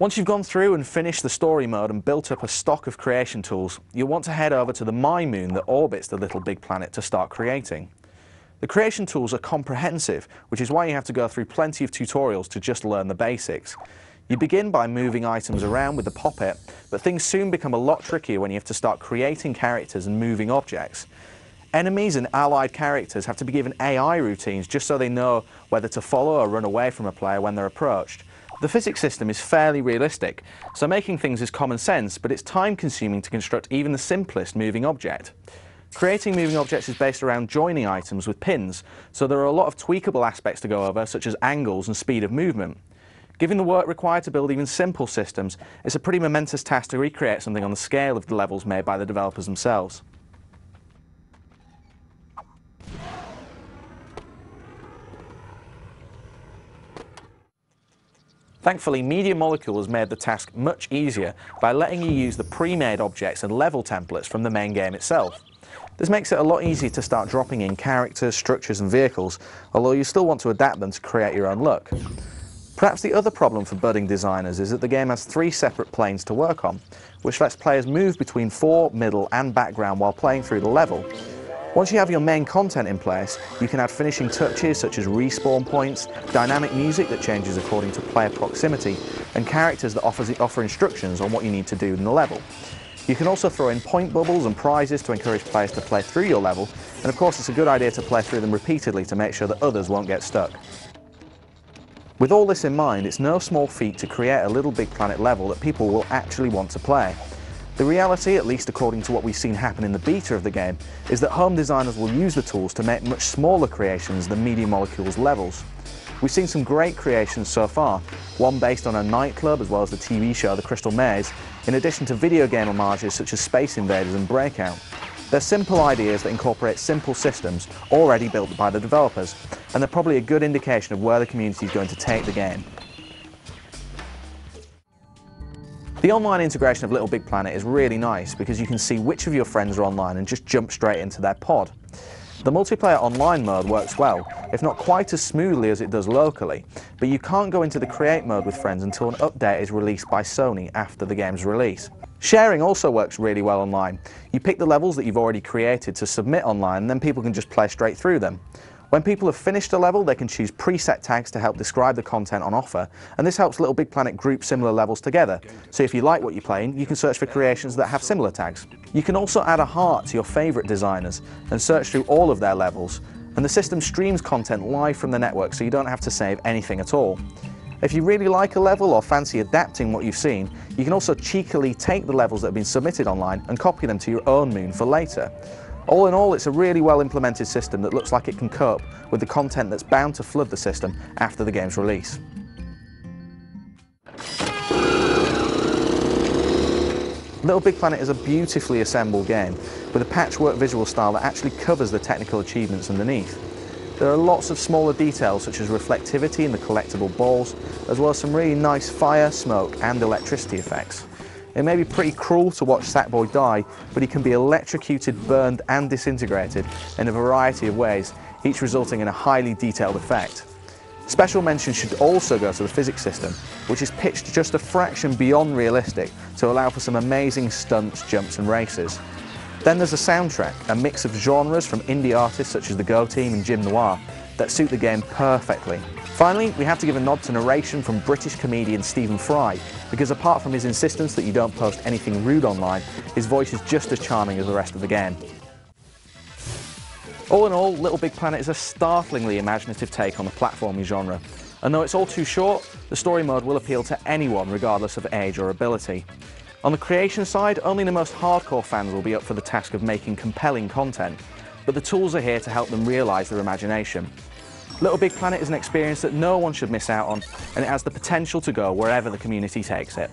Once you've gone through and finished the story mode and built up a stock of creation tools, you'll want to head over to the My Moon that orbits the Little Big Planet to start creating. The creation tools are comprehensive, which is why you have to go through plenty of tutorials to just learn the basics. You begin by moving items around with the poppet, but things soon become a lot trickier when you have to start creating characters and moving objects. Enemies and allied characters have to be given AI routines just so they know whether to follow or run away from a player when they're approached. The physics system is fairly realistic, so making things is common sense, but it's time-consuming to construct even the simplest moving object. Creating moving objects is based around joining items with pins, so there are a lot of tweakable aspects to go over, such as angles and speed of movement. Given the work required to build even simple systems, it's a pretty momentous task to recreate something on the scale of the levels made by the developers themselves. Thankfully, Media Molecule has made the task much easier by letting you use the pre-made objects and level templates from the main game itself. This makes it a lot easier to start dropping in characters, structures and vehicles, although you still want to adapt them to create your own look. Perhaps the other problem for budding designers is that the game has 3 separate planes to work on, which lets players move between fore, middle and background while playing through the level. Once you have your main content in place, you can add finishing touches such as respawn points, dynamic music that changes according to player proximity, and characters that offer instructions on what you need to do in the level. You can also throw in point bubbles and prizes to encourage players to play through your level, and of course it's a good idea to play through them repeatedly to make sure that others won't get stuck. With all this in mind, it's no small feat to create a Little Big Planet level that people will actually want to play. The reality, at least according to what we've seen happen in the beta of the game, is that home designers will use the tools to make much smaller creations than Media Molecule's levels. We've seen some great creations so far, one based on a nightclub as well as the TV show The Crystal Maze, in addition to video game homages such as Space Invaders and Breakout. They're simple ideas that incorporate simple systems already built by the developers, and they're probably a good indication of where the community is going to take the game. The online integration of Little Big Planet is really nice because you can see which of your friends are online and just jump straight into their pod. The multiplayer online mode works well, if not quite as smoothly as it does locally, but you can't go into the create mode with friends until an update is released by Sony after the game's release. Sharing also works really well online. You pick the levels that you've already created to submit online and then people can just play straight through them. When people have finished a level, they can choose preset tags to help describe the content on offer, and this helps Little Big Planet group similar levels together. So if you like what you're playing, you can search for creations that have similar tags. You can also add a heart to your favourite designers and search through all of their levels, and the system streams content live from the network so you don't have to save anything at all. If you really like a level or fancy adapting what you've seen, you can also cheekily take the levels that have been submitted online and copy them to your own moon for later. All in all, it's a really well implemented system that looks like it can cope with the content that's bound to flood the system after the game's release. Little Big Planet is a beautifully assembled game with a patchwork visual style that actually covers the technical achievements underneath. There are lots of smaller details such as reflectivity in the collectible balls, as well as some really nice fire, smoke and electricity effects. It may be pretty cruel to watch Sackboy die, but he can be electrocuted, burned and disintegrated in a variety of ways, each resulting in a highly detailed effect. Special mention should also go to the physics system, which is pitched just a fraction beyond realistic to allow for some amazing stunts, jumps and races. Then there's a soundtrack, a mix of genres from indie artists such as the Go Team and Jim Noir, that suit the game perfectly. Finally, we have to give a nod to narration from British comedian Stephen Fry, because apart from his insistence that you don't post anything rude online, his voice is just as charming as the rest of the game. All in all, Little Big Planet is a startlingly imaginative take on the platforming genre, and though it's all too short, the story mode will appeal to anyone regardless of age or ability. On the creation side, only the most hardcore fans will be up for the task of making compelling content, but the tools are here to help them realise their imagination. Little Big Planet is an experience that no one should miss out on, and it has the potential to go wherever the community takes it.